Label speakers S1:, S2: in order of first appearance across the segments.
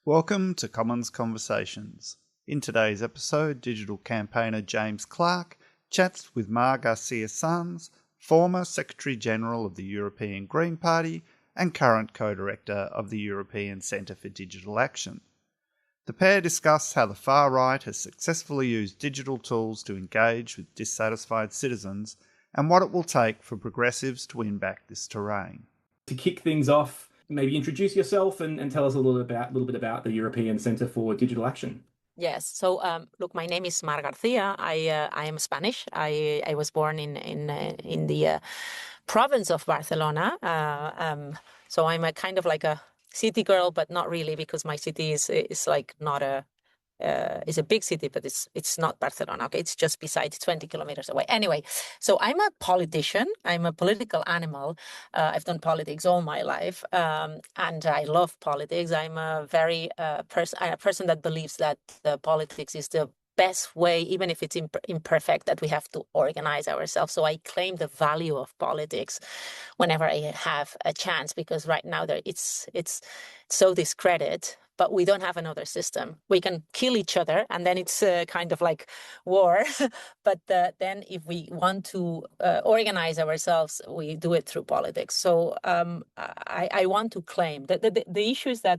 S1: Welcome to Commons Conversations. In today's episode, digital campaigner James Clark chats with Garcia Sanz, former Secretary-General of the European Green Party and current co-director of the European Centre for Digital Action. The pair discuss how the far right has successfully used digital tools to engage with dissatisfied citizens and what it will take for progressives to win back this terrain.
S2: To kick things off, maybe introduce yourself and tell us a little bit about the European Centre for Digital Action.
S3: Yes. So, look, my name is Garcia. I am Spanish. I was born in the province of Barcelona. So I'm a kind of like a city girl, but not really, because my city is like not a. It's a big city, but it's not Barcelona. Okay, it's just beside 20 kilometers away. Anyway, so I'm a politician. I'm a political animal. I've done politics all my life, and I love politics. I'm a very a person that believes that politics is the best way, even if it's imperfect, that we have to organize ourselves. So I claim the value of politics whenever I have a chance, because right now it's so discredited. But we don't have another system. We can kill each other, and then it's kind of like war. But then if we want to organize ourselves, we do it through politics. So I want to claim that the issue is that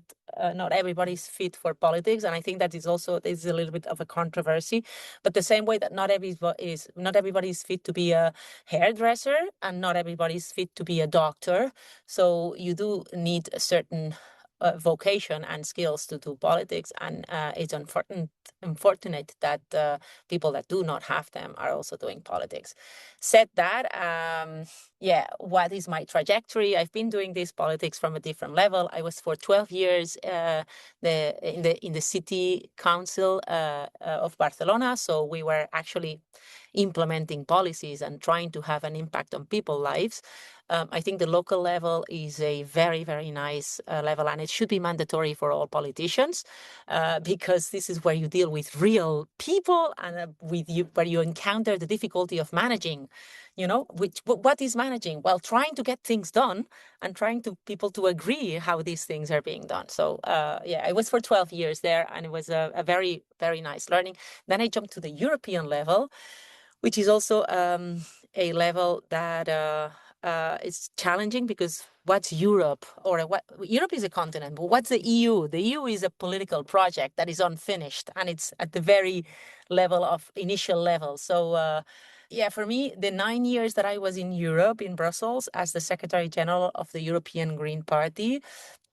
S3: not everybody's fit for politics, and I think that is a little bit of a controversy. But the same way that not everybody is fit to be a hairdresser, and not everybody is fit to be a doctor. So you do need a certain vocation and skills to do politics, and it's unfortunate that people that do not have them are also doing politics. Said that, what is my trajectory? I've been doing this politics from a different level. I was for 12 years in the city council of Barcelona, so we were actually implementing policies and trying to have an impact on people's lives. I think the local level is a very, very nice level, and it should be mandatory for all politicians, because this is where you deal with real people and where you encounter the difficulty of managing. What is managing? Well, trying to get things done and trying to people to agree how these things are being done. So I was for 12 years there, and it was a very, very nice learning. Then I jumped to the European level, which is also a level that it's challenging, because what's Europe? Europe is a continent, but what's the EU? The EU is a political project that is unfinished, and it's at the very initial level. So for me, the 9 years that I was in Europe, in Brussels, as the Secretary General of the European Green Party,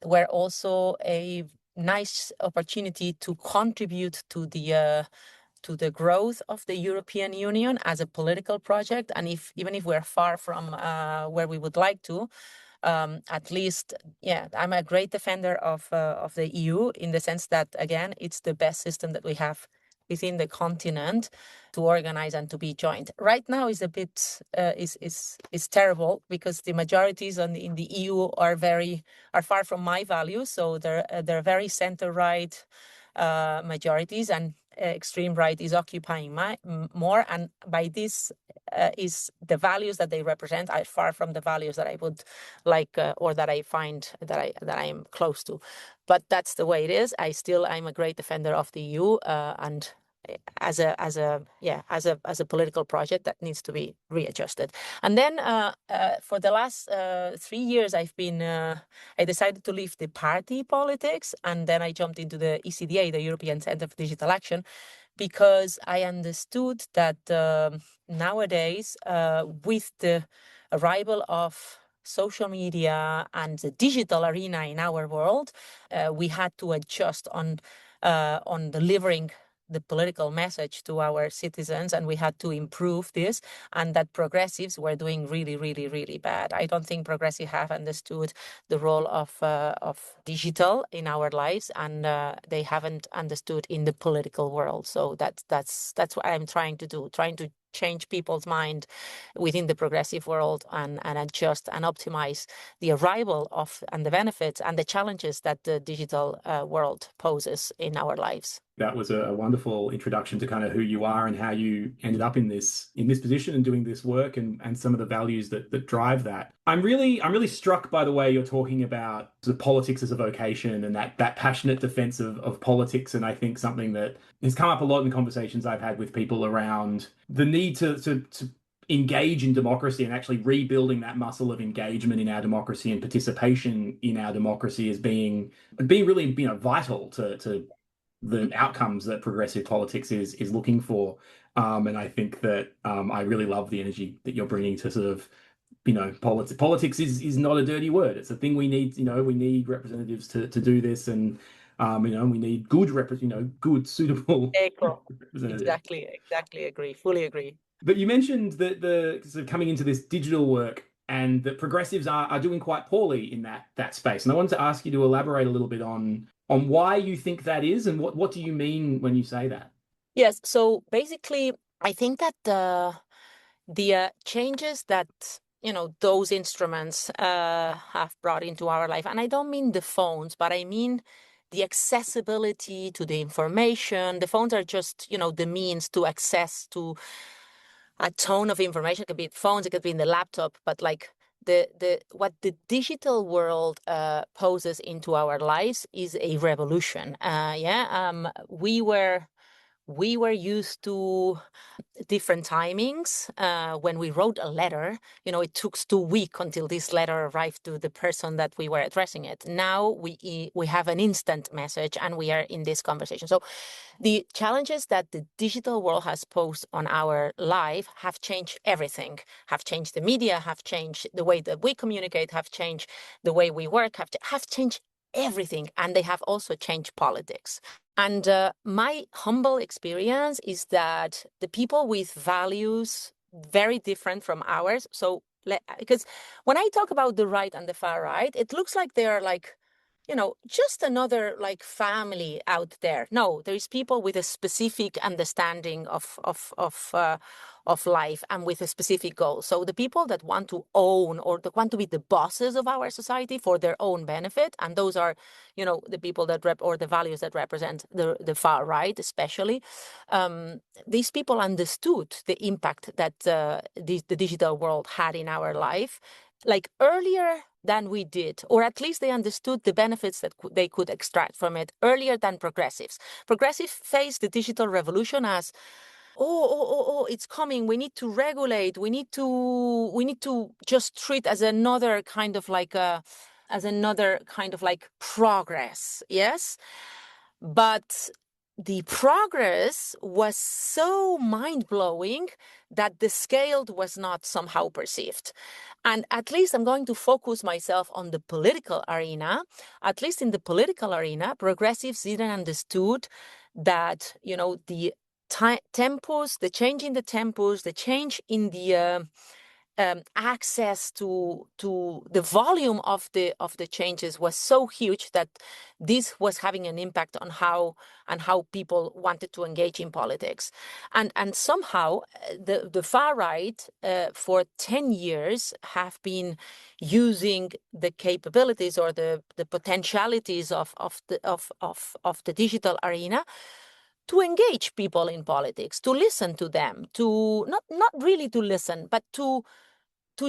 S3: were also a nice opportunity to contribute to the growth of the European Union as a political project. And even if we're far from where we would like to, at least, I'm a great defender of the EU, in the sense that, again, it's the best system that we have within the continent to organize and to be joined. Right now is a bit is terrible, because the majorities in the EU are far from my values. So they're very center right majorities, and extreme right is occupying more, and by this is the values that they represent are far from the values that I would like, or that I find that I am close to. But that's the way it is. I'm a great defender of the EU, and as a political project that needs to be readjusted. And then for the last 3 years, I decided to leave the party politics, and then I jumped into the ECDA, the European Centre for Digital Action, because I understood that nowadays, with the arrival of social media and the digital arena in our world, we had to adjust on delivering the political message to our citizens, and we had to improve this, and that progressives were doing really, really, really bad. I don't think progressives have understood the role of digital in our lives, and they haven't understood in the political world. So that's what I'm trying to do, trying to change people's mind within the progressive world, and adjust and optimize the arrival of and the benefits and the challenges that the digital world poses in our lives.
S2: That was a wonderful introduction to kind of who you are and how you ended up in this position and doing this work, and some of the values that drive that. I'm really struck by the way you're talking about the politics as a vocation and that passionate defense of politics. And I think something that has come up a lot in conversations I've had with people around the need to engage in democracy and actually rebuilding that muscle of engagement in our democracy and participation in our democracy as being really, vital to the outcomes that progressive politics is looking for. And I think that I really love the energy that you're bringing to sort of, politics is not a dirty word. It's a thing we need. We need representatives to do this, and we need good suitable representatives.
S3: Exactly. Agree. Fully agree.
S2: But you mentioned that the sort of coming into this digital work and that progressives are doing quite poorly in that space. And I wanted to ask you to elaborate a little bit on why you think that is, and what do you mean when you say that?
S3: Yes. So basically, I think that the changes that those instruments have brought into our life, and I don't mean the phones, but I mean the accessibility to the information. The phones are just the means to access to a ton of information. It could be phones, it could be in the laptop, but like what the digital world poses into our lives is a revolution. We were used to different timings. When we wrote a letter, it took 2 weeks until this letter arrived to the person that we were addressing it. Now we have an instant message and we are in this conversation. So the challenges that the digital world has posed on our life have changed everything, have changed the media, have changed the way that we communicate, have changed the way we work, have changed everything. And they have also changed politics. And my humble experience is that the people with values very different from ours. So, because when I talk about the right and the far right, it looks like they are like, just another like family out there. No, there is people with a specific understanding of life and with a specific goal. So the people that want to own or that want to be the bosses of our society for their own benefit, and those are, the people that or the values that represent the far right, especially. These people understood the impact that the digital world had in our life, like earlier than we did, or at least they understood the benefits that they could extract from it earlier than progressives. Progressives faced the digital revolution as, oh, it's coming. We need to regulate. We need to just treat as another kind of like progress. Yes, but the progress was so mind-blowing that the scale was not somehow perceived. And at least I'm going to focus myself on the political arena. At least in the political arena, progressives didn't understood that, the tempos, the change in the tempos, the change in the access to the volume of the changes was so huge that this was having an impact on how people wanted to engage in politics, and somehow the far right for 10 years have been using the capabilities or the potentialities of the digital arena to engage people in politics, to listen to them, to not really to listen, but to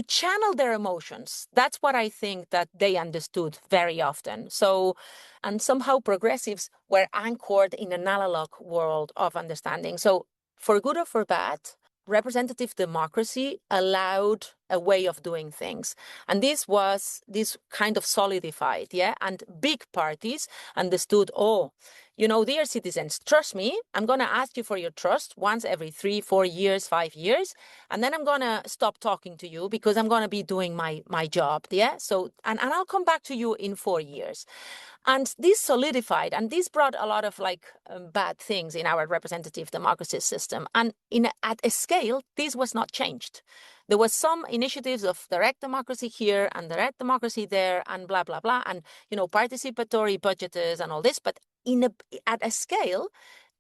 S3: channel their emotions. That's what I think that they understood very often. So, and somehow progressives were anchored in an analog world of understanding. So, for good or for bad, representative democracy allowed a way of doing things. And this kind of solidified, and big parties understood, dear citizens, trust me, I'm going to ask you for your trust once every 3, 4 years, 5 years, and then I'm going to stop talking to you because I'm going to be doing my job, So, and I'll come back to you in 4 years. And this solidified, and this brought a lot of bad things in our representative democracy system. And at a scale, this was not changed. There was some initiatives of direct democracy here and direct democracy there and blah, blah, blah. And, participatory budgeters and all this. But at a scale,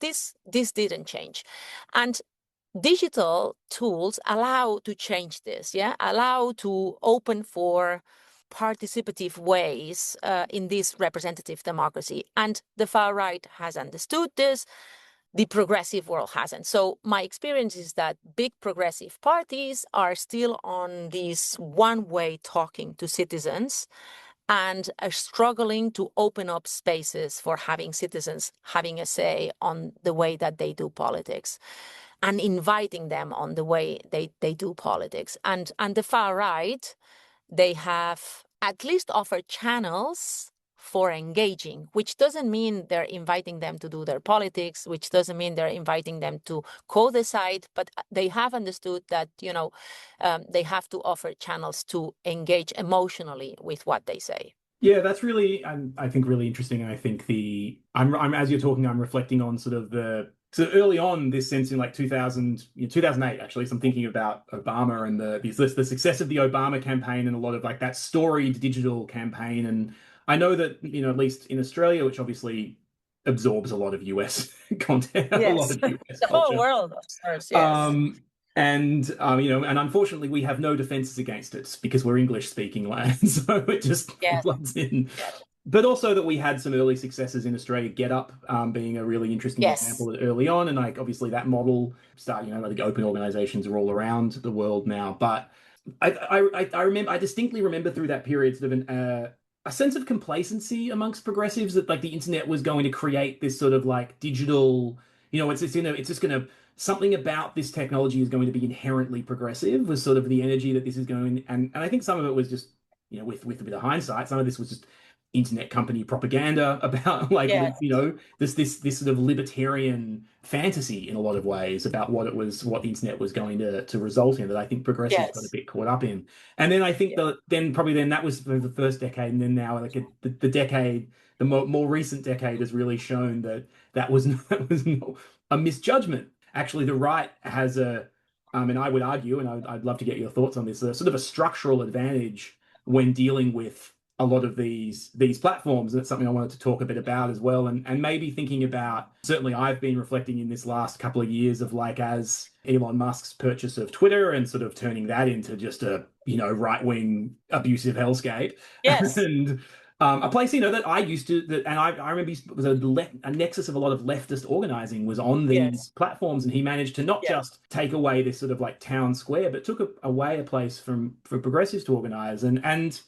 S3: this didn't change. And digital tools allow to change this, allow to open for participative ways in this representative democracy. And the far right has understood this. The progressive world hasn't. So my experience is that big progressive parties are still on this one way talking to citizens and are struggling to open up spaces for having citizens having a say on the way that they do politics and inviting them on the way they do politics. And the far right, they have at least offered channels for engaging, which doesn't mean they're inviting them to do their politics, which doesn't mean they're inviting them to co-decide, but they have understood that, they have to offer channels to engage emotionally with what they say.
S2: Yeah, that's really, I think, really interesting. And I think I'm as you're talking, I'm reflecting on sort of early on this sense in like 2008, actually. So I'm thinking about Obama and the success of the Obama campaign and a lot of like that storied digital campaign. And I know that, at least in Australia, which obviously absorbs a lot of US content,
S3: yes.
S2: a lot of US
S3: the
S2: culture.
S3: whole world, of course, yes.
S2: And unfortunately, we have no defenses against it because we're English-speaking land, so it just floods in.
S3: Yes.
S2: But also that we had some early successes in Australia. Get Up being a really interesting example early on, and like obviously that model started. I think open organisations are all around the world now. But I distinctly remember through that period sort of a sense of complacency amongst progressives that like the internet was going to create this sort of like digital. It's just going to. Something about this technology is going to be inherently progressive was sort of the energy that this is going. And I think some of it was just, with a bit of hindsight, some of this was just internet company propaganda about like, this sort of libertarian fantasy in a lot of ways about what the internet was going to result in that I think progressives got a bit caught up in. And then I think that was the first decade. And then now like the decade, the more recent decade has really shown that was not a misjudgment. Actually, the right has and I would argue, and I'd love to get your thoughts on this, a sort of a structural advantage when dealing with a lot of these platforms. And it's something I wanted to talk a bit about as well. And maybe thinking about, certainly I've been reflecting in this last couple of years of like, as Elon Musk's purchase of Twitter and sort of turning that into just a, right-wing abusive hellscape.
S3: Yes.
S2: And a place, that I used to, and I remember it was a nexus of a lot of leftist organizing was on these platforms, and he managed to not just take away this sort of like town square, but took away a place for progressives to organize. And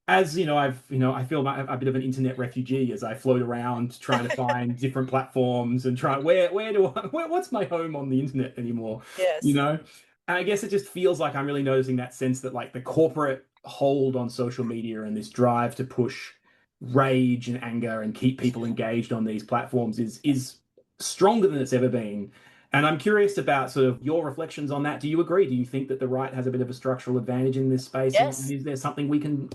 S2: as I feel a bit of an internet refugee as I float around trying to find different platforms and try what's my home on the internet anymore?
S3: Yes.
S2: And I guess it just feels like I'm really noticing that sense that like the corporate hold on social media and this drive to push rage and anger and keep people engaged on these platforms is stronger than it's ever been. And I'm curious about sort of your reflections on that. Do you agree? Do you think that the right has a bit of a structural advantage in this space?
S3: Yes.
S2: And is there something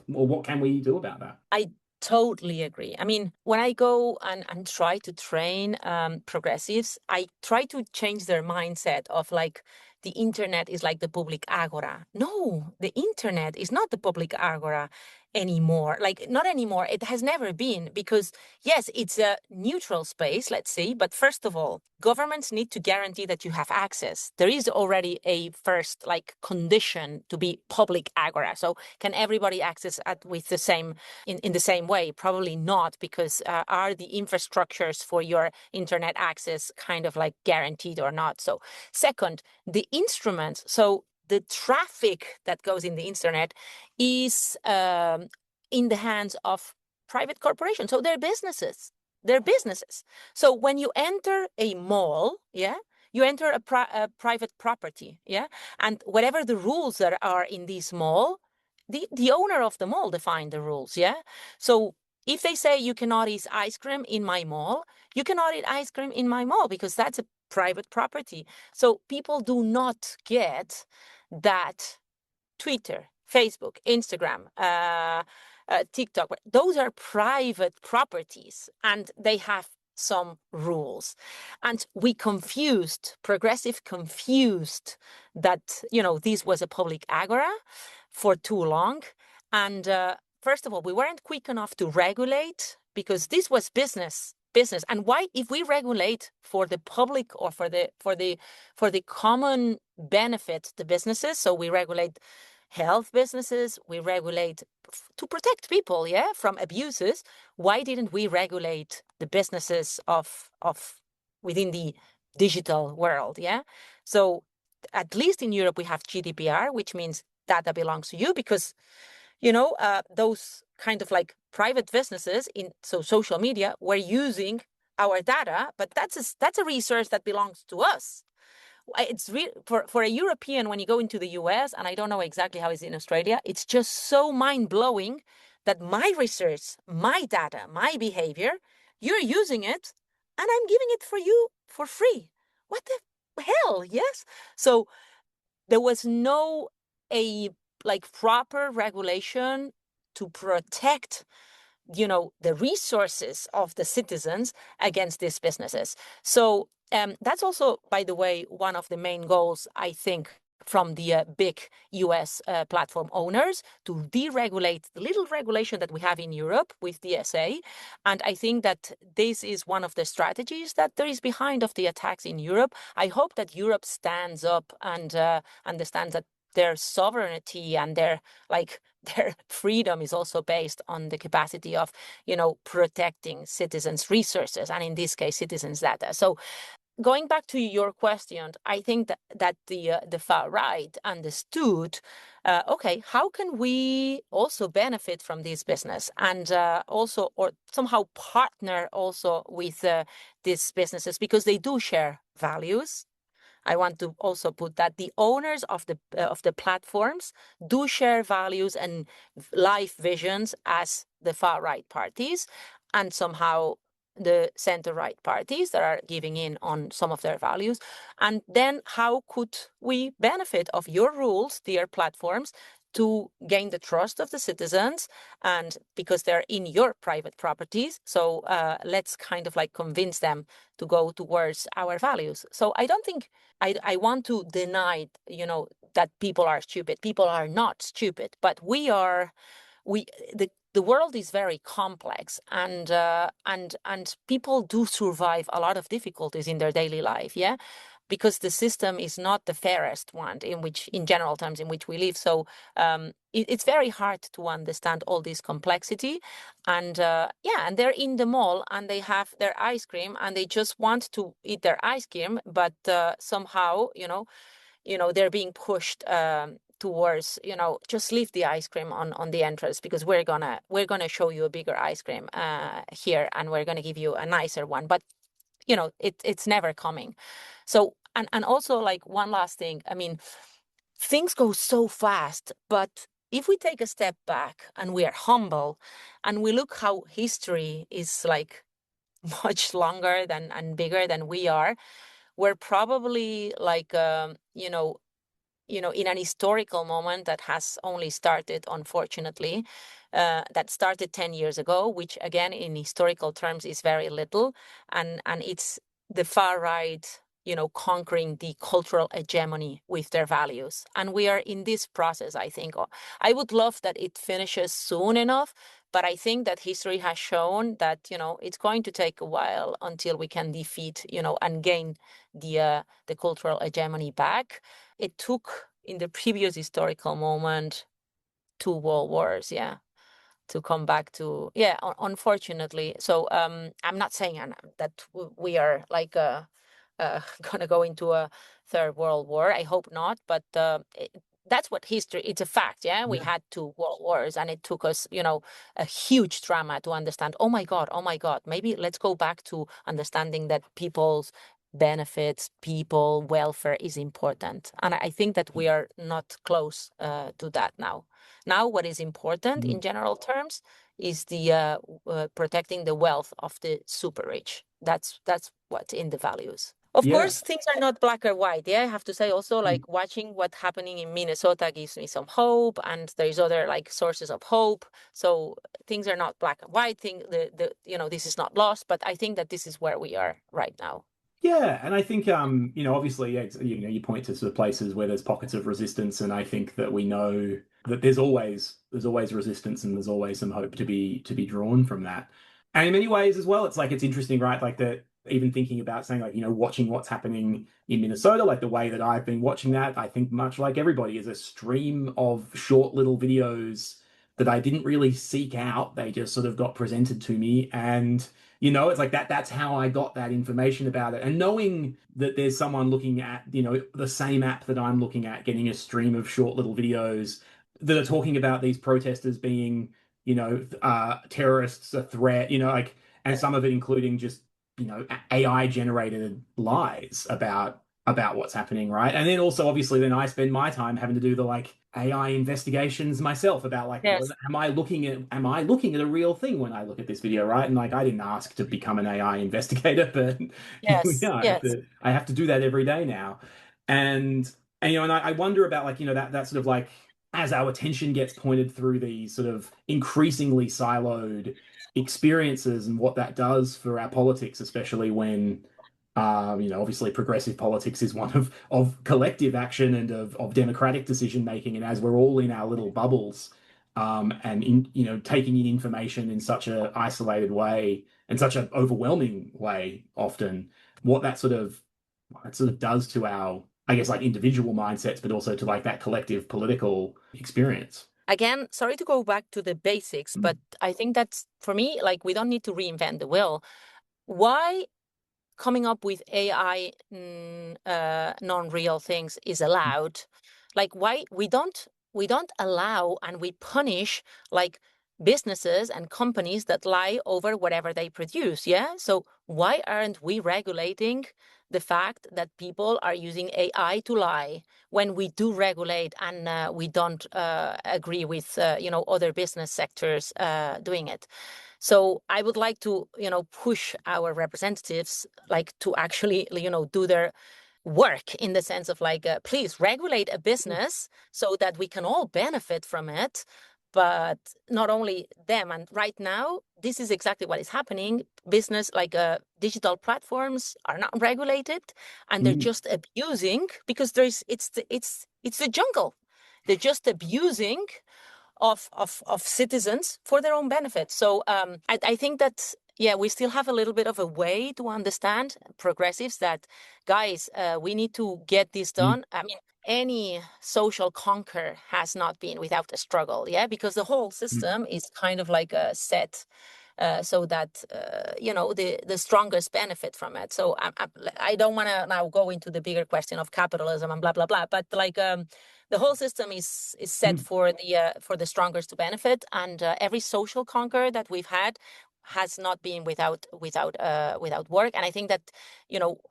S2: what can we do about that?
S3: I totally agree. I mean, when I go and try to train progressives, I try to change their mindset of like, the internet is like the public agora. No, the internet is not the public agora anymore. Like, not anymore. It has never been, because yes, it's a neutral space, let's say. But first of all, governments need to guarantee that you have access. There is already a first like condition to be public agora. So can everybody access with the same in the same way? Probably not, because are the infrastructures for your internet access kind of like guaranteed or not? So second, the instruments. So the traffic that goes in the internet is in the hands of private corporations. So they're businesses. So when you enter a mall, you enter a private property, and whatever the rules that are in this mall, the owner of the mall define the rules, So if they say you cannot eat ice cream in my mall, you cannot eat ice cream in my mall because that's a private property. So people do not get that Twitter, Facebook, Instagram, TikTok, those are private properties and they have some rules. And progressive confused that, this was a public agora for too long. And first of all, we weren't quick enough to regulate because this was business. And why, if we regulate for the public or for the common benefit, the businesses, so we regulate health businesses, we regulate to protect people, yeah, from abuses. Why didn't we regulate the businesses of within the digital world? Yeah. So at least in Europe, we have GDPR, which means data belongs to you, because, those kind of like private businesses in social media were using our data, but that's a resource that belongs to us. It's for a European, when you go into the US, and I don't know exactly how it's in Australia, it's just so mind-blowing that my research, my data, my behavior, you're using it, and I'm giving it for you for free. What the hell? Yes. So there was no proper regulation to protect the resources of the citizens against these businesses. So that's also, by the way, one of the main goals, I think, from the big US platform owners, to deregulate the little regulation that we have in Europe with DSA. And I think that this is one of the strategies that there is behind of the attacks in Europe. I hope that Europe stands up and understands that their sovereignty and their freedom is also based on the capacity of, protecting citizens' resources, and in this case, citizens' data. So going back to your question, I think that the far right understood, okay, how can we also benefit from this business, and also, or somehow partner also with these businesses, because they do share values. I want to also put that the owners of the platforms do share values and life visions as the far right parties, and somehow the center right parties that are giving in on some of their values. And then how could we benefit of your rules, dear platforms, to gain the trust of the citizens, and because they're in your private properties? So let's kind of like convince them to go towards our values. So I don't think I want to deny, that people are stupid. People are not stupid, but the world is very complex, and people do survive a lot of difficulties in their daily life, yeah, because the system is not the fairest one in general terms, in which we live. So it's very hard to understand all this complexity, and and they're in the mall and they have their ice cream and they just want to eat their ice cream, but somehow they're being pushed towards, just leave the ice cream on the entrance, because we're gonna show you a bigger ice cream here, and we're gonna give you a nicer one, but it's never coming. So and also, like, one last thing, I mean, things go so fast, but if we take a step back and we are humble and we look how history is like much longer than and bigger than we are, we're probably like in an historical moment that has only started, unfortunately, that started 10 years ago, which again, in historical terms, is very little. And it's the far right, conquering the cultural hegemony with their values. And we are in this process, I think. I would love that it finishes soon enough, but I think that history has shown that, it's going to take a while until we can defeat, and gain the cultural hegemony back. It took, in the previous historical moment, 2 world wars, yeah, to come back to, unfortunately. So I'm not saying that we are like gonna go into a third world war. I hope not, but that's what history, it's a fact. Yeah, we had 2 world wars, and it took us, a huge drama to understand, oh my god, maybe let's go back to understanding that people's benefits, people welfare is important. And I think that we are not close to that now. Now what is important in general terms is the protecting the wealth of the super rich. That's what's in the values. Of course, things are not black or white. Yeah, I have to say also, like, watching what's happening in Minnesota gives me some hope, and there's other like sources of hope. So things are not black and white. This is not lost, but I think that this is where we are right now.
S2: Yeah, and I think obviously, you point to sort of places where there's pockets of resistance, and I think that we know that there's always resistance, and there's always some hope to be drawn from that. And in many ways as well, it's interesting, right? Like that even thinking about saying like, watching what's happening in Minnesota, like the way that I've been watching that, I think much like everybody is a stream of short little videos that I didn't really seek out. They just sort of got presented to me. And, it's like that's how I got that information about it. And knowing that there's someone looking at, the same app that I'm looking at, getting a stream of short little videos that are talking about these protesters being, terrorists, a threat, like, and some of it including just, AI generated lies about what's happening, right? And then also obviously then I spend my time having to do the like AI investigations myself about like
S3: Yes.
S2: am I looking at a real thing when I look at this video, right? And like I didn't ask to become an AI investigator, but here we
S3: Yes.
S2: are.
S3: Yes.
S2: I have to do that every day now. And and I wonder about like, that sort of like as our attention gets pointed through these sort of increasingly siloed experiences and what that does for our politics, especially when obviously progressive politics is one of collective action and of democratic decision making. And as we're all in our little bubbles, and taking in information in such a isolated way and such an overwhelming way, often what that sort of does to our, I guess, like individual mindsets, but also to like that collective political experience.
S3: Again, sorry to go back to the basics, but I think that's for me, like we don't need to reinvent the wheel. Why coming up with AI non-real things is allowed? Like why we don't allow and we punish like businesses and companies that lie over whatever they produce, yeah? So why aren't we regulating the fact that people are using AI to lie when we do regulate and we don't agree with other business sectors doing it? So I would like to, push our representatives like to actually, do their work in the sense of like, please regulate a business so that we can all benefit from it. But not only them. And right now, this is exactly what is happening. Business like digital platforms are not regulated, and they're just abusing because it's the jungle. They're just abusing of citizens for their own benefit. So I think that, yeah, we still have a little bit of a way to understand progressives that, guys, we need to get this done. I mean, any social conquer has not been without a struggle, yeah, because the whole system is kind of like a set so that the strongest benefit from it. So I don't want to now go into the bigger question of capitalism and blah blah blah, but like the whole system is set for the strongest to benefit, and every social conquer that we've had has not been without work. And I think that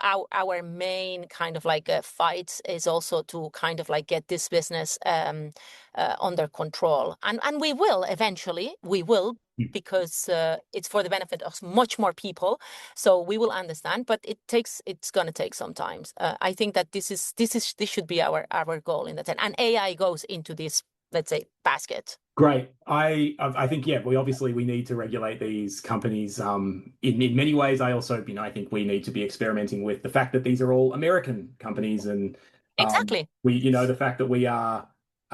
S3: our main kind of like fight is also to kind of like get this business under control, and we will eventually because it's for the benefit of much more people. So we will understand, but it's going to take some time. I think that this should be our goal in that, and AI goes into this, let's say, basket.
S2: Great. I think we need to regulate these companies in many ways. I also I think we need to be experimenting with the fact that these are all American companies, and
S3: Exactly.
S2: the fact that we are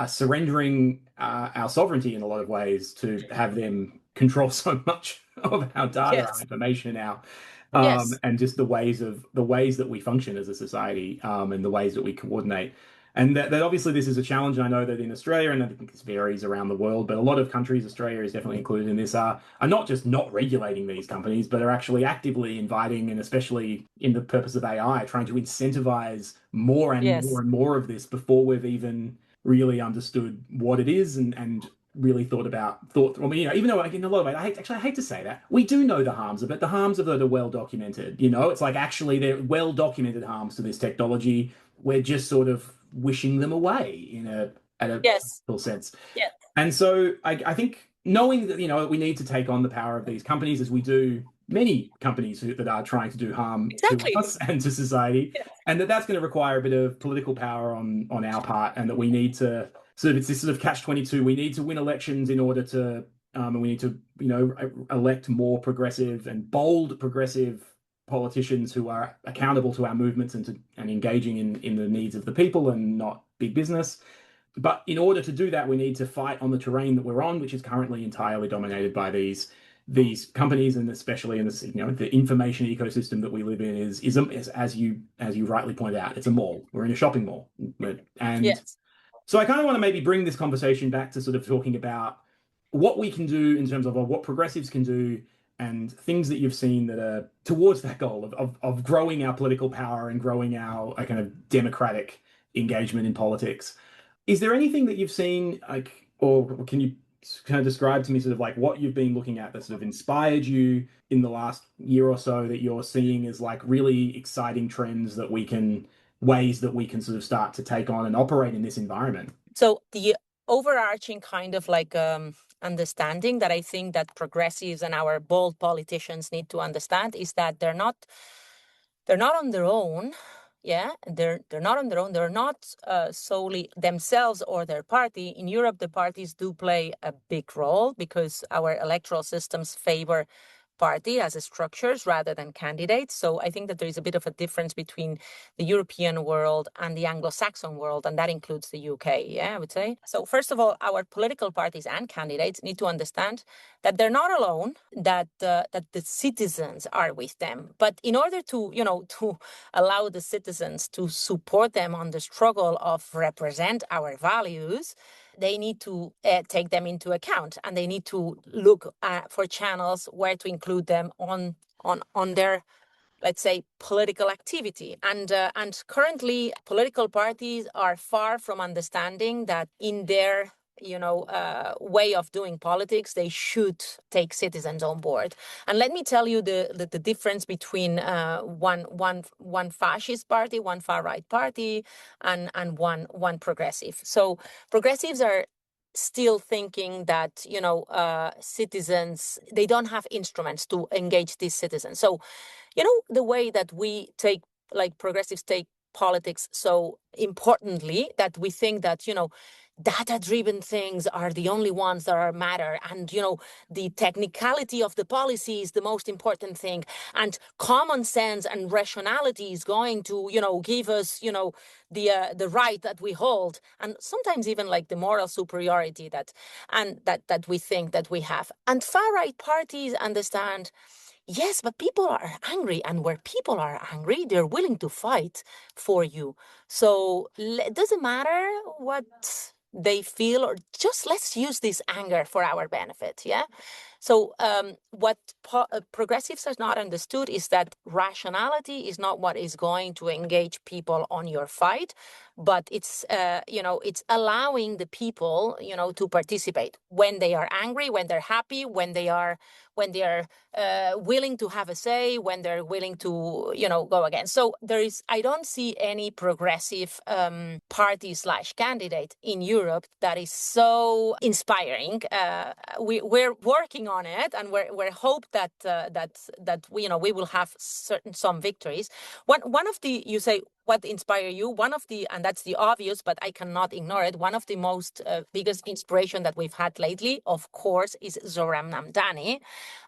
S2: surrendering our sovereignty in a lot of ways to have them control so much of our data, our
S3: Yes.
S2: information,
S3: Yes.
S2: and just the ways that we function as a society, and the ways that we coordinate. And that obviously this is a challenge. And I know that in Australia, and I think this varies around the world, but a lot of countries, Australia is definitely included in this, are not just not regulating these companies, but are actually actively inviting, and especially in the purpose of AI, trying to incentivize more and
S3: Yes.
S2: more and more of this before we've even really understood what it is and really thought. I mean, even though in a lot of ways, I hate to say that, we do know the harms of it. The harms of it are well documented. It's like actually they're well documented harms to this technology. We're just sort of wishing them away at a
S3: Yes.
S2: practical sense.
S3: Yeah.
S2: And so I think knowing that we need to take on the power of these companies, as we do many companies that are trying to do harm to
S3: Exactly.
S2: us and to society,
S3: Yes.
S2: and that's going to require a bit of political power on our part, and that we need to it's this sort of catch-22. We need to win elections in order to and we need to elect more progressive and bold progressive politicians who are accountable to our movements and engaging in the needs of the people and not big business. But in order to do that, we need to fight on the terrain that we're on, which is currently entirely dominated by these these companies, and especially in this, the information ecosystem that we live in is as you rightly point out, it's a mall. We're in a shopping mall, and
S3: Yes.
S2: so I kind of want to maybe bring this conversation back to sort of talking about what we can do in terms of what progressives can do and things that you've seen that are towards that goal of growing our political power and growing our kind of democratic engagement in politics. Is there anything that you've seen, like, or can you kind of describe to me sort of like what you've been looking at that sort of inspired you in the last year or so that you're seeing as like really exciting trends that ways that we can sort of start to take on and operate in this environment?
S3: So the overarching kind of like understanding that I think that progressives and our bold politicians need to understand is that they're not on their own. Yeah, they're not on their own. They're not solely themselves or their party. In Europe, the parties do play a big role because our electoral systems favor party as structures rather than candidates. So I think that there is a bit of a difference between the European world and the Anglo-Saxon world, and that includes the UK, yeah, I would say. So first of all, our political parties and candidates need to understand that they're not alone, that the citizens are with them. But in order to, to allow the citizens to support them on the struggle of represent our values, they need to take them into account, and they need to look for channels where to include them on their, let's say, political activity. And currently, political parties are far from understanding that in their way of doing politics, they should take citizens on board. And let me tell you the difference between one fascist party, one far right party, and one progressive. So progressives are still thinking that citizens, they don't have instruments to engage these citizens. So the way that we take, like progressives take politics so importantly, that we think that data-driven things are the only ones that matter, and the technicality of the policy is the most important thing, and common sense and rationality is going to give us the right that we hold, and sometimes even like the moral superiority that we think that we have. And far-right parties understand, yes, but people are angry, and where people are angry, they're willing to fight for you. So it doesn't matter what they feel, or just let's use this anger for our benefit. Yeah. So what progressives have not understood is that rationality is not what is going to engage people on your fight, but it's it's allowing the people to participate when they are angry, when they're happy, when they are willing to have a say, when they're willing to go again. So I don't see any progressive party / candidate in Europe that is so inspiring. We're working on it, and we're hope that we will have some victories. One of the, you say, what inspire you? One of the, and that's the obvious, but I cannot ignore it, one of the most biggest inspiration that we've had lately, of course, is Zoran Namdani.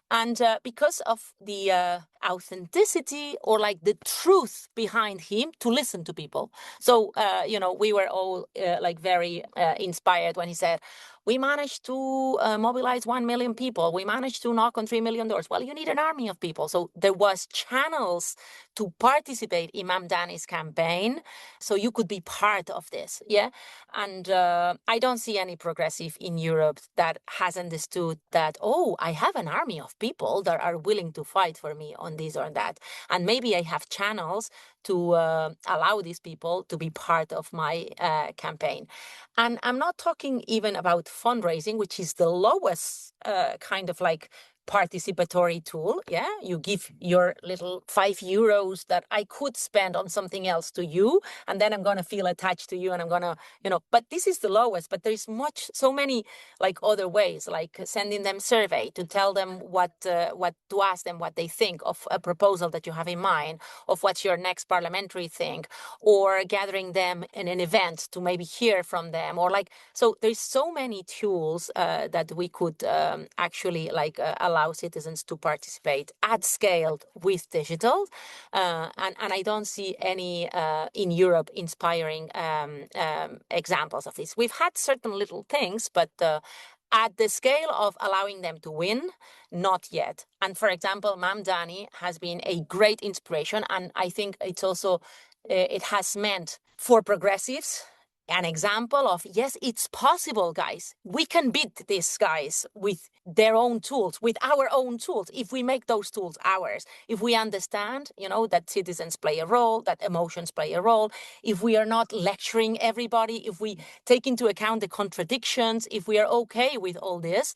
S3: And because of the authenticity, or like the truth behind him, to listen to people. So, we were all like very inspired when he said, we managed to mobilize 1 million people. We managed to knock on $3 million doors. Well, you need an army of people. So there was channels to participate in Mamdani's campaign. So you could be part of this. Yeah. And I don't see any progressive in Europe that has understood that, oh, I have an army of people that are willing to fight for me on this or that. And maybe I have channels to allow these people to be part of my campaign. And I'm not talking even about fundraising, which is the lowest kind of like participatory tool. Yeah, you give your little €5 that I could spend on something else to you, and then I'm going to feel attached to you, and I'm going to, but this is the lowest. But there's so many like other ways, like sending them survey to tell them to ask them what they think of a proposal that you have in mind, of what's your next parliamentary thing, or gathering them in an event to maybe hear from them, or like, so there's so many tools that we could actually like allow citizens to participate at scale with digital, and I don't see any in Europe inspiring examples of this. We've had certain little things, but At the scale of allowing them to win, not yet. And for example, Mamdani has been a great inspiration. And I think it's also, it has meant for progressives an example of, yes, it's possible, guys. We can beat these guys with their own tools, with our own tools, if we make those tools ours. If we understand, that citizens play a role, that emotions play a role, if we are not lecturing everybody, if we take into account the contradictions, if we are okay with all this,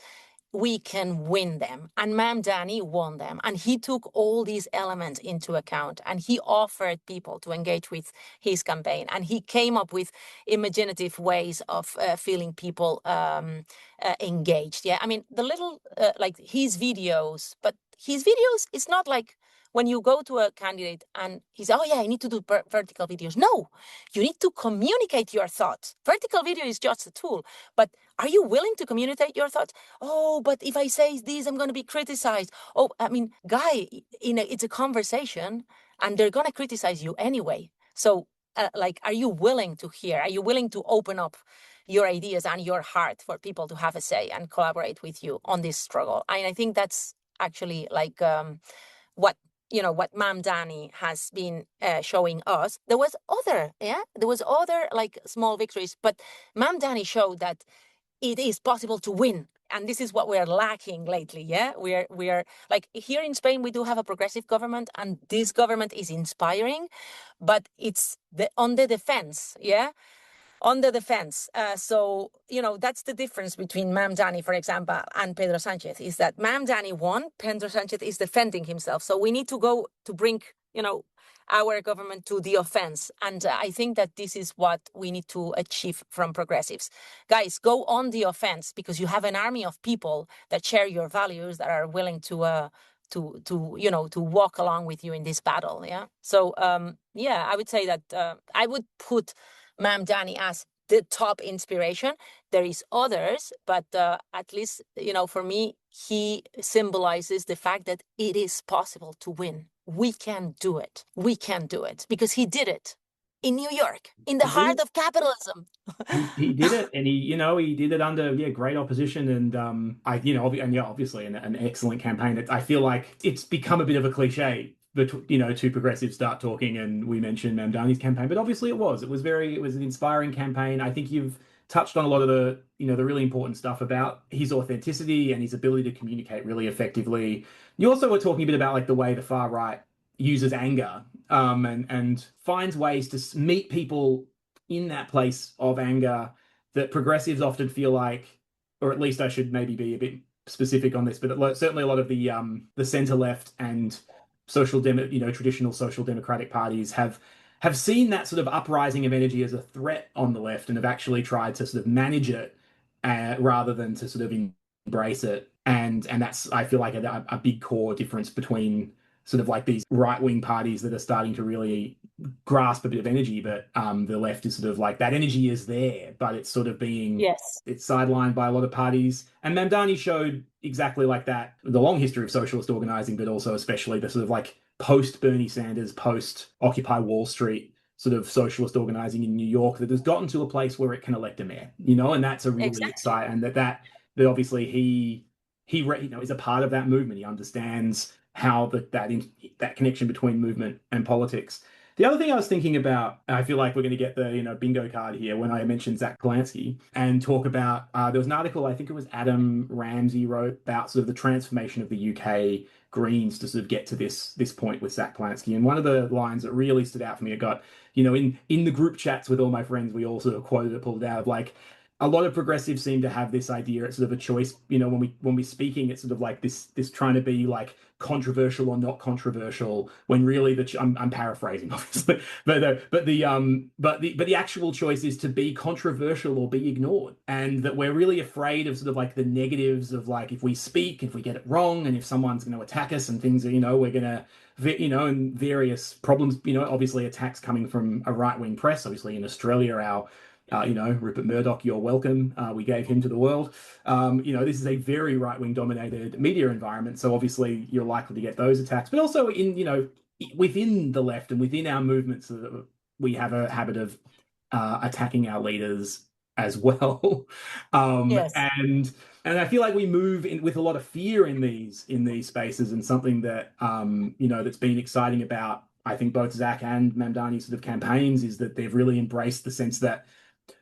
S3: we can win them. And Mamdani won them. And he took all these elements into account, and he offered people to engage with his campaign. And he came up with imaginative ways of feeling people engaged. Yeah, I mean, the little, like his videos, but his videos, it's not like when you go to a candidate and he says, oh yeah, I need to do vertical videos. No, you need to communicate your thoughts. Vertical video is just a tool, but are you willing to communicate your thoughts? Oh, but if I say this, I'm going to be criticized. Oh, I mean, guy, it's a conversation and they're going to criticize you anyway. So are you willing to hear? Are you willing to open up your ideas and your heart for people to have a say and collaborate with you on this struggle? And I think that's actually what Mamdani has been showing us. There was other small victories, but Mamdani showed that it is possible to win. And this is what we're lacking lately. Yeah, we are like here in Spain, we do have a progressive government, and this government is inspiring, but it's on the defense. Yeah, on the defense. So, that's the difference between Mamdani, for example, and Pedro Sanchez, is that Mamdani won, Pedro Sanchez is defending himself. So we need to go to bring, our government to the offense. And I think that this is what we need to achieve from progressives. Guys, go on the offense, because you have an army of people that share your values, that are willing to walk along with you in this battle. Yeah. So, I would say that I would put Mamdani as the top inspiration. There is others, but at least, for me, he symbolizes the fact that it is possible to win. We can do it. We can do it because he did it in New York, in the heart of capitalism.
S2: He did it, and he did it under great opposition, and obviously an excellent campaign. I feel like it's become a bit of a cliche. But two progressives start talking, and we mentioned Mamdani's campaign, but obviously it was an inspiring campaign. I think you've touched on a lot of the the really important stuff about his authenticity and his ability to communicate really effectively. You also were talking a bit about the way the far right uses anger, and finds ways to meet people in that place of anger that progressives often feel like, or at least I should maybe be a bit specific on this, but certainly a lot of the center left and traditional social democratic parties have seen that sort of uprising of energy as a threat on the left, and have actually tried to sort of manage it rather than to sort of embrace it. And that's, I feel like, a big core difference between sort of like these right-wing parties that are starting to really grasp a bit of energy, but the left is sort of like, that energy is there, but it's sort of being it's sidelined by a lot of parties. And Mamdani showed exactly like that, the long history of socialist organizing, but also especially the sort of like post Bernie Sanders, post Occupy Wall Street sort of socialist organizing in New York, that has gotten to a place where it can elect a mayor, and that's a really exciting, and that obviously he is a part of that movement. He understands how that connection between movement and politics. The other thing I was thinking about, I feel like we're going to get the bingo card here when I mentioned Zach Polanski, and talk about there was an article, I think it was Adam Ramsey wrote, about sort of the transformation of the UK Greens to sort of get to this point with Zach Polanski. And one of the lines that really stood out for me, I got, in the group chats with all my friends, we all sort of quoted it, pulled it out of like, a lot of progressives seem to have this idea. It's sort of a choice, when we're speaking, it's sort of like this trying to be like controversial or not controversial, when really I'm paraphrasing obviously, but the actual choice is to be controversial or be ignored, and that we're really afraid of sort of like the negatives of like, if we speak, if we get it wrong, and if someone's going to attack us and things are, we're going to, and various problems, obviously attacks coming from a right-wing press, obviously in Australia, our Rupert Murdoch, you're welcome. We gave him to the world. This is a very right-wing dominated media environment. So obviously you're likely to get those attacks, but also within the left and within our movements, we have a habit of attacking our leaders as well.
S3: Yes.
S2: And I feel like we move in with a lot of fear in these spaces, and something that that's been exciting about, I think, both Zach and Mamdani's sort of campaigns is that they've really embraced the sense that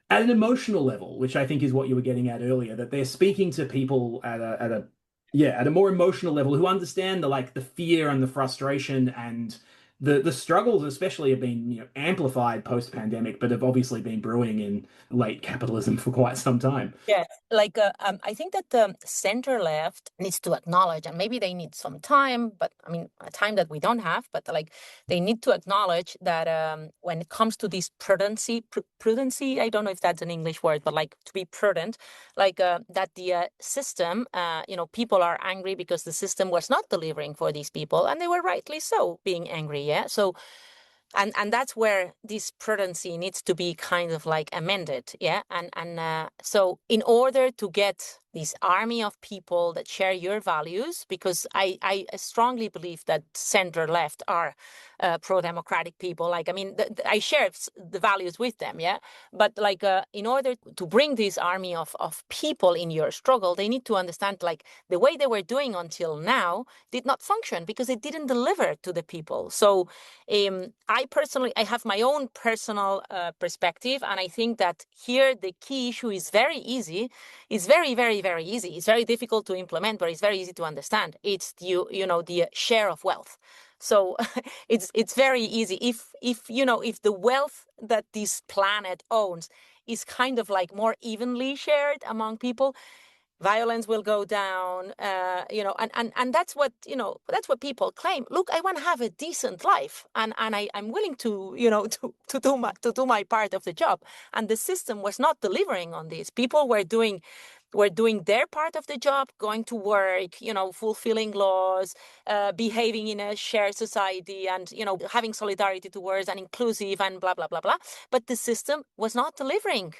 S2: at an emotional level, which I think is what you were getting at earlier, that they're speaking to people at a more emotional level who understand the fear and the frustration and the struggles, especially, have been amplified post pandemic, but have obviously been brewing in late capitalism for quite some time.
S3: Yes, I think that the center left needs to acknowledge, and maybe they need some time, but I mean, a time that we don't have, but like they need to acknowledge that when it comes to this prudency, I don't know if that's an English word, but like to be prudent, that the system, people are angry because the system was not delivering for these people, and they were rightly so being angry. Yeah, so and that's where this prudency needs to be kind of like amended, yeah. And so in order to get this army of people that share your values, because I strongly believe that center left are pro-democratic people. Like, I mean, I share the values with them, yeah. But in order to bring this army of people in your struggle, they need to understand like the way they were doing until now did not function because it didn't deliver to the people. So I have my own personal perspective, and I think that here the key issue is very easy. It's very, very, very easy. It's very difficult to implement, but it's very easy to understand. It's the share of wealth. So it's very easy. If the wealth that this planet owns is kind of like more evenly shared among people, violence will go down, and that's what people claim. Look, I want to have a decent life, and I'm willing to to do my part of the job. And the system was not delivering on this. People were doing their part of the job, going to work, fulfilling laws, behaving in a shared society, and having solidarity towards and inclusive and blah blah blah blah. But the system was not delivering.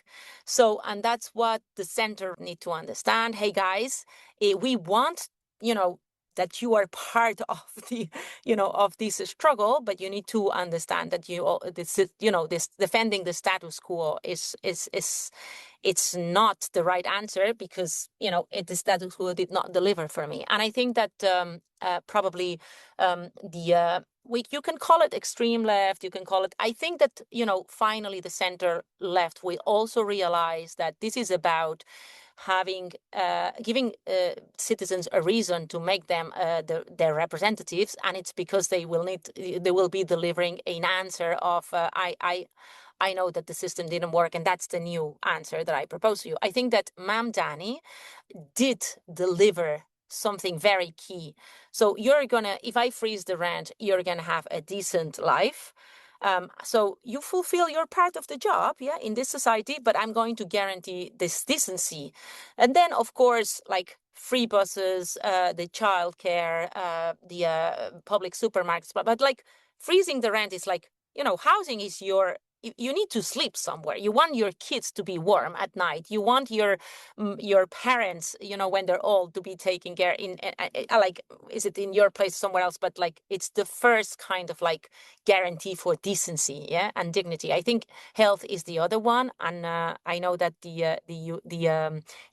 S3: So, and that's what the center need to understand. Hey guys, we want that you are part of of this struggle, but you need to understand that this defending the status quo is it's not the right answer, because the status quo did not deliver for me. And I think that probably you can call it extreme left, you can call it, I think that finally the center left will also realize that this is about giving citizens a reason to make them their representatives, and it's because they will be delivering an answer of I know that the system didn't work, and that's the new answer that I propose to you. I think that Mamdani did deliver something very key. So if I freeze the rent, you're gonna have a decent life. So you fulfill your part of the job, yeah, in this society, but I'm going to guarantee this decency. And then, of course, like free buses, the childcare, the public supermarkets, but like freezing the rent is like, housing is you need to sleep somewhere. You want your kids to be warm at night. You want your parents, when they're old, to be taken care in. Like, is it in your place somewhere else? But like, it's the first kind of like guarantee for decency, yeah, and dignity. I think health is the other one, and I know that the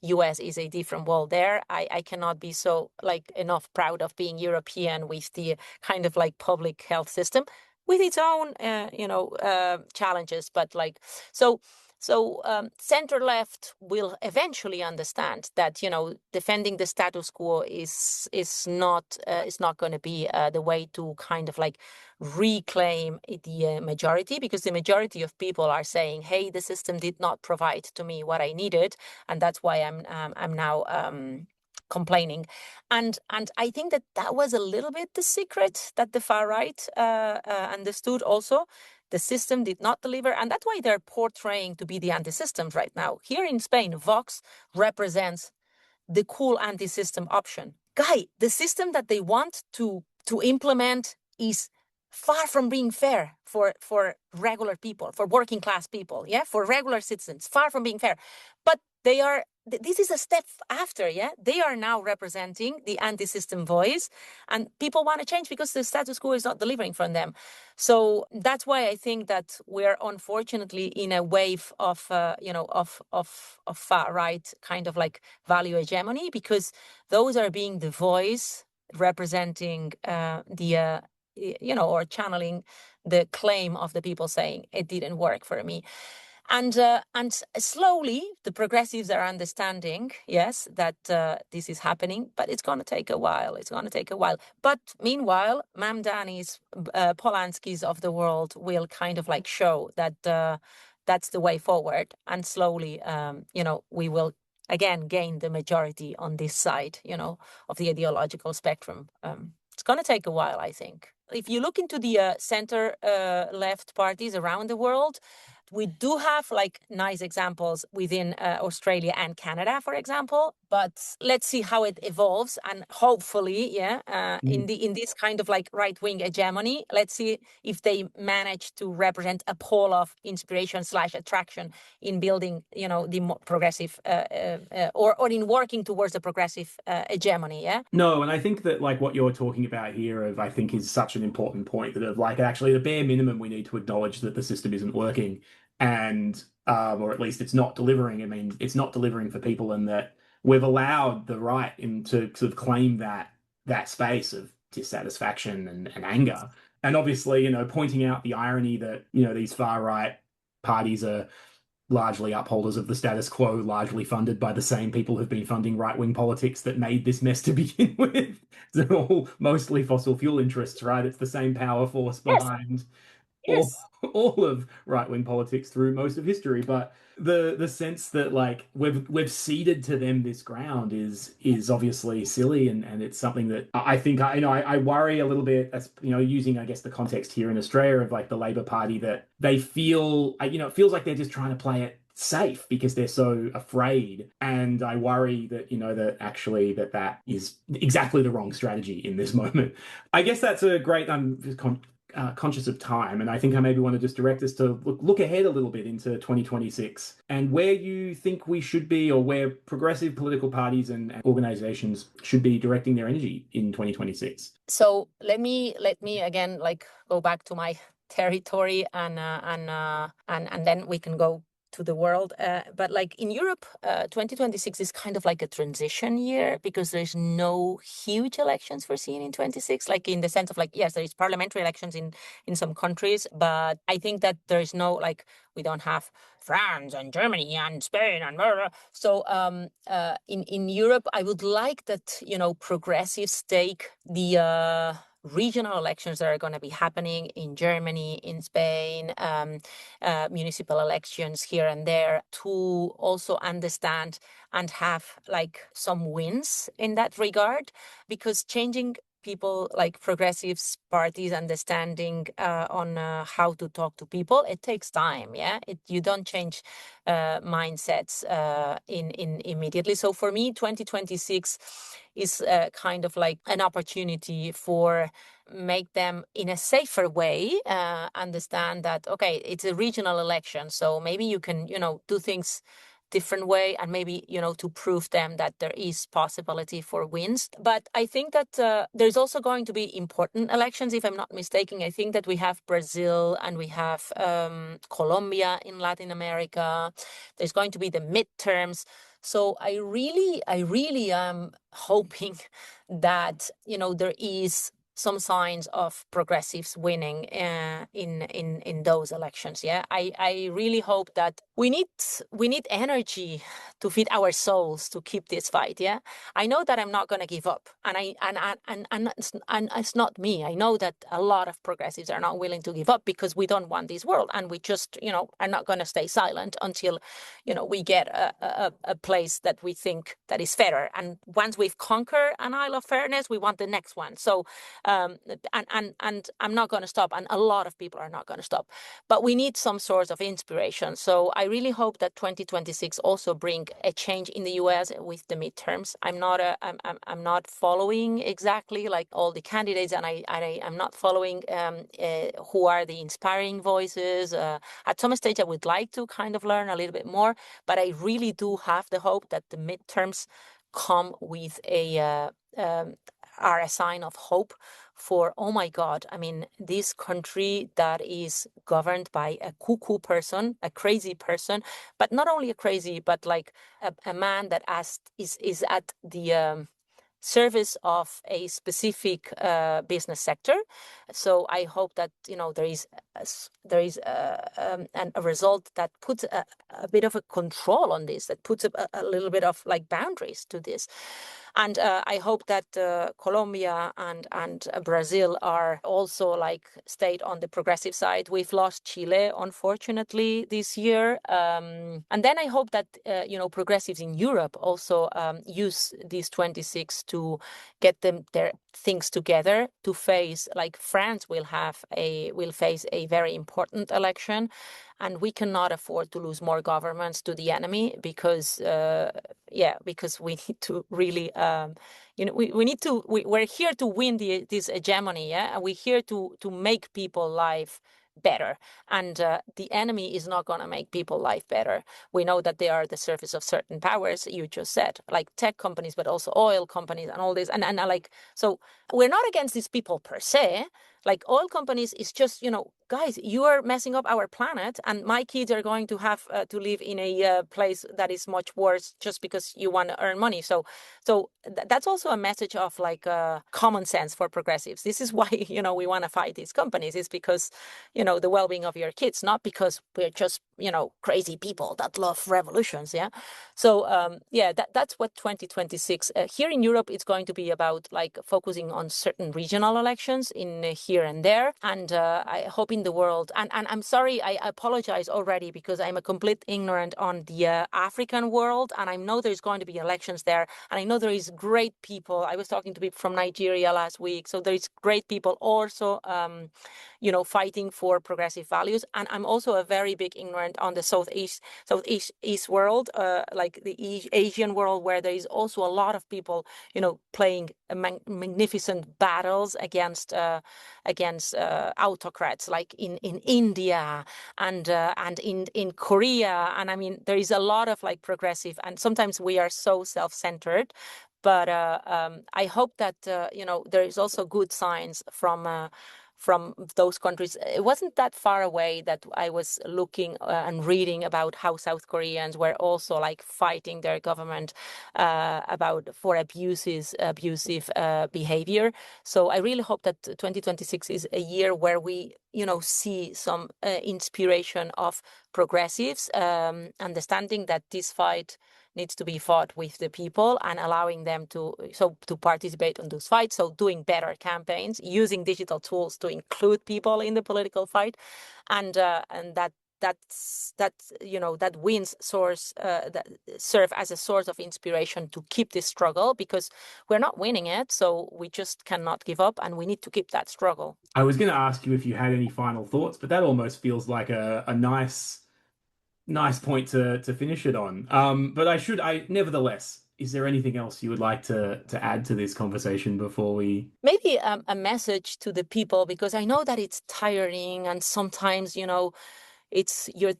S3: U.S. is a different world there. I cannot be so like enough proud of being European with the kind of like public health system, with its own, challenges. But like, so center left will eventually understand that defending the status quo is not going to be the way to kind of like reclaim the majority, because the majority of people are saying, hey, the system did not provide to me what I needed, and that's why I'm now complaining. And I think that was a little bit the secret that the far right understood also. The system did not deliver, and that's why they're portraying to be the anti-systems right now. Here in Spain, Vox represents the cool anti-system option. Guy, the system that they want to implement is far from being fair for regular people, for working class people, yeah, for regular citizens, far from being fair. But they are this is a step after, yeah? They are now representing the anti-system voice, and people want to change because the status quo is not delivering from them. So that's why I think that we're unfortunately in a wave of, of far-right kind of like value hegemony, because those are being the voice representing or channeling the claim of the people saying it didn't work for me. And slowly the progressives are understanding, yes, that this is happening, but it's going to take a while. But meanwhile, Mamdani's, Polanski's of the world will kind of like show that that's the way forward. And slowly, we will again gain the majority on this side, of the ideological spectrum. It's going to take a while, I think. If you look into the center left parties around the world, we do have like nice examples within Australia and Canada, for example. But let's see how it evolves, and hopefully, in this kind of like right-wing hegemony, let's see if they manage to represent a pole of inspiration / attraction in building, the more progressive or in working towards a progressive hegemony. Yeah.
S2: No, and I think that like what you're talking about here I think is such an important point, that of like actually the bare minimum we need to acknowledge that the system isn't working, and or at least it's not delivering. I mean, it's not delivering for people, and that we've allowed the right to sort of claim that space of dissatisfaction and anger. And obviously, pointing out the irony that, these far right parties are largely upholders of the status quo, largely funded by the same people who've been funding right-wing politics that made this mess to begin with. They're all mostly fossil fuel interests, right? It's the same power force behind all of right-wing politics through most of history. But the sense that like we've ceded to them this ground is obviously silly, and it's something that I think I worry a little bit, as using, I guess, the context here in Australia of like the Labor Party, that they feel it feels like they're just trying to play it safe because they're so afraid. And I worry that that actually that is exactly the wrong strategy in this moment. I guess that's a great conscious of time, and I think I maybe want to just direct us to look ahead a little bit into 2026 and where you think we should be, or where progressive political parties and organizations should be directing their energy in 2026.
S3: So let me again like go back to my territory, and then we can go to the world. But like in Europe, 2026 is kind of like a transition year, because there's no huge elections foreseen in 26, like in the sense of like, yes, there is parliamentary elections in some countries, but I think that there is no, like, we don't have France and Germany and Spain and blah, blah. So in Europe, I would like that, progressives take the regional elections that are going to be happening in Germany, in Spain, municipal elections here and there, to also understand and have like some wins in that regard, because changing people like progressives parties understanding on how to talk to people, it takes time. You don't change mindsets in immediately. So for me, 2026 is kind of like an opportunity for make them in a safer way understand that, okay, it's a regional election, so maybe you can do things different way, and maybe to prove them that there is possibility for wins. But I think that there's also going to be important elections, if I'm not mistaken. I think that we have Brazil and we have Colombia in Latin America. There's going to be the midterms. So I really am hoping that there is some signs of progressives winning in those elections. I really hope that we need energy to feed our souls to keep this fight. I know that I'm not going to give up, and it's not me. I know that a lot of progressives are not willing to give up, because we don't want this world, and we just are not going to stay silent until we get a place that we think that is fairer. And once we've conquered an isle of fairness, we want the next one. So And I'm not going to stop, and a lot of people are not going to stop. But we need some sort of inspiration. So I really hope that 2026 also bring a change in the US with the midterms. I'm not following exactly like all the candidates, and I'm not following who are the inspiring voices. At some stage, I would like to kind of learn a little bit more, but I really do have the hope that the midterms come with are a sign of hope for, oh my God, I mean, this country that is governed by a cuckoo person, a crazy person, but not only a crazy, but like a man that is at the service of a specific business sector. So I hope that there is a result that puts a bit of a control on this, that puts a little bit of like boundaries to this. And I hope that Colombia and Brazil are also like stayed on the progressive side. We've lost Chile, unfortunately, this year. And then I hope that, progressives in Europe also use these 26 to get their things together to face, like France will face a very important election. And we cannot afford to lose more governments to the enemy because we need to really, we're here to win this hegemony, yeah? And we're here to make people life better. And the enemy is not going to make people life better. We know that they are the surface of certain powers, you just said, like tech companies, but also oil companies and all this. And so we're not against these people per se. Like oil companies is just, guys, you are messing up our planet, and my kids are going to have to live in a place that is much worse just because you want to earn money. So that's also a message of like common sense for progressives. This is why, we want to fight these companies, is because, the well-being of your kids, not because we're just, crazy people that love revolutions. Yeah. So, that's what 2026 here in Europe, it's going to be about, like focusing on certain regional elections in here and there. And I hope in the world, and I'm sorry, I apologize already because I'm a complete ignorant on the African world. And I know there's going to be elections there. And I know there is great people. I was talking to people from Nigeria last week. So there is great people also, fighting for progressive values. And I'm also a very big ignorant on the Southeast world, like the Asian world, where there is also a lot of people, playing magnificent battles against autocrats, like in India and in Korea. And I mean, there is a lot of like progressive, and sometimes we are so self-centered. But I hope that there is also good signs from those countries. It wasn't that far away that I was looking and reading about how South Koreans were also like fighting their government for abusive behavior. So I really hope that 2026 is a year where we see some inspiration of progressives, understanding that this fight needs to be fought with the people and allowing them to participate in those fights. So doing better campaigns, using digital tools to include people in the political fight, and that wins source that serve as a source of inspiration to keep this struggle, because we're not winning it, so we just cannot give up, and we need to keep that struggle.
S2: I was going to ask you if you had any final thoughts, but that almost feels like a nice point to finish it on. But nevertheless, is there anything else you would like to add to this conversation before we...
S3: Maybe a message to the people, because I know that it's tiring and sometimes, you're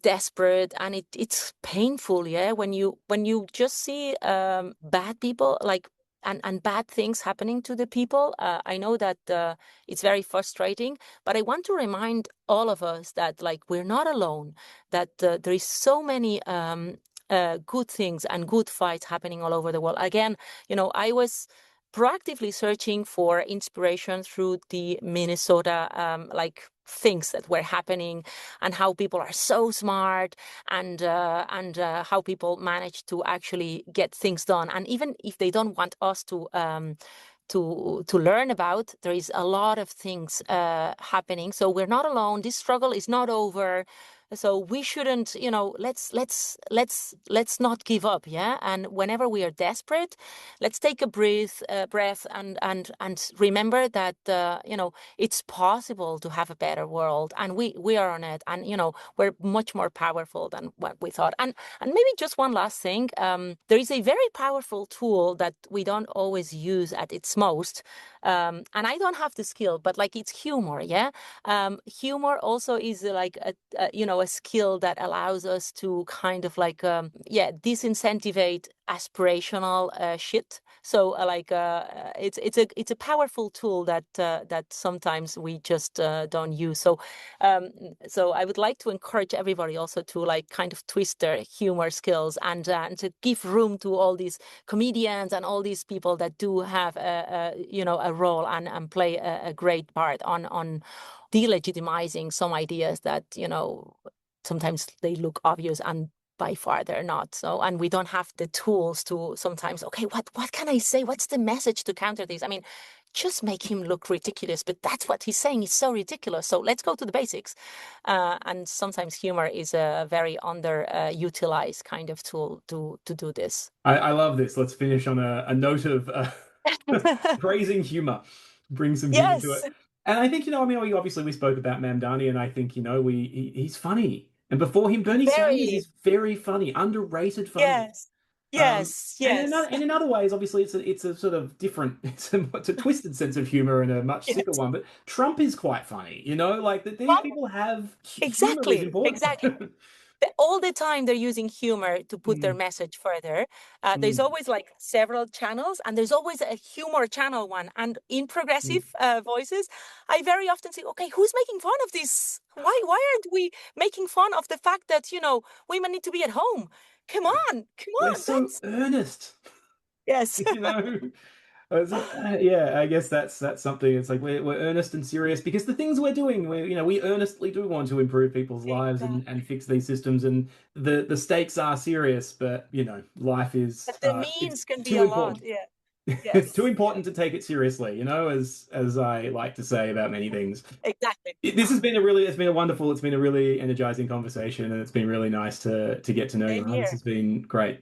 S3: desperate and it's painful, yeah, when you just see bad people, like and bad things happening to the people. I know that it's very frustrating, but I want to remind all of us that like we're not alone, that there is so many good things and good fights happening all over the world. Again, I was proactively searching for inspiration through the Minnesota things that were happening, and how people are so smart, and how people manage to actually get things done. And even if they don't want us to learn about, there is a lot of things happening. So we're not alone. This struggle is not over. So we shouldn't, let's not give up, yeah. And whenever we are desperate, let's take a breath, and remember that it's possible to have a better world, and we are on it, and we're much more powerful than what we thought. And maybe just one last thing, there is a very powerful tool that we don't always use at its most, and I don't have the skill, but like it's humor, yeah. Humor also is like a skill that allows us to kind of like disincentivate aspirational shit. So it's a powerful tool that sometimes we just don't use. So I would like to encourage everybody also to like kind of twist their humor skills, and to give room to all these comedians and all these people that do have a role, and play a great part on delegitimizing some ideas that sometimes they look obvious, and by far they're not. So, and we don't have the tools to sometimes, okay, what can I say? What's the message to counter this? I mean, just make him look ridiculous, but that's what he's saying is so ridiculous. So let's go to the basics. And sometimes humor is a very underutilized kind of tool to do this.
S2: I love this. Let's finish on a note of praising humor, bring some humor to it.
S3: Yes,
S2: And I think, I mean, we spoke about Mamdani, and I think, he's funny. And before him, Bernie Sanders
S3: very.
S2: is very funny, underrated funny.
S3: Yes, yes,
S2: And
S3: yes,
S2: in other ways, obviously, it's a sort of different, it's a twisted sense of humor and a much sicker
S3: yes.
S2: one. But Trump is quite funny, like that. These
S3: Well,
S2: people have humor is
S3: exactly,
S2: important.
S3: exactly. All the time they're using humor to put their
S2: Mm,
S3: message further. There's
S2: mm,
S3: always like several channels, and there's always a humor channel one. And in
S2: mm.
S3: progressive voices, I very often say, okay, who's making fun of this? Why aren't we making fun of the fact that women need to be at home? Come
S2: We're
S3: on,
S2: so
S3: that's
S2: earnest,
S3: yes.
S2: you know. Yeah, I guess that's something. It's like we're earnest and serious because the things we're doing, we earnestly do want to improve people's lives and
S3: Exactly.
S2: fix these systems, and the stakes are serious, but life is
S3: But the
S2: it's
S3: means can be
S2: too
S3: a lot.
S2: important.
S3: Yeah.
S2: It's too
S3: Yes. Yeah.
S2: important to take it seriously, as I like to say about many things.
S3: Exactly.
S2: This has been it's been a really energizing conversation, and it's been really nice to get to know you,
S3: Same
S2: Mar. This
S3: here.
S2: has been great.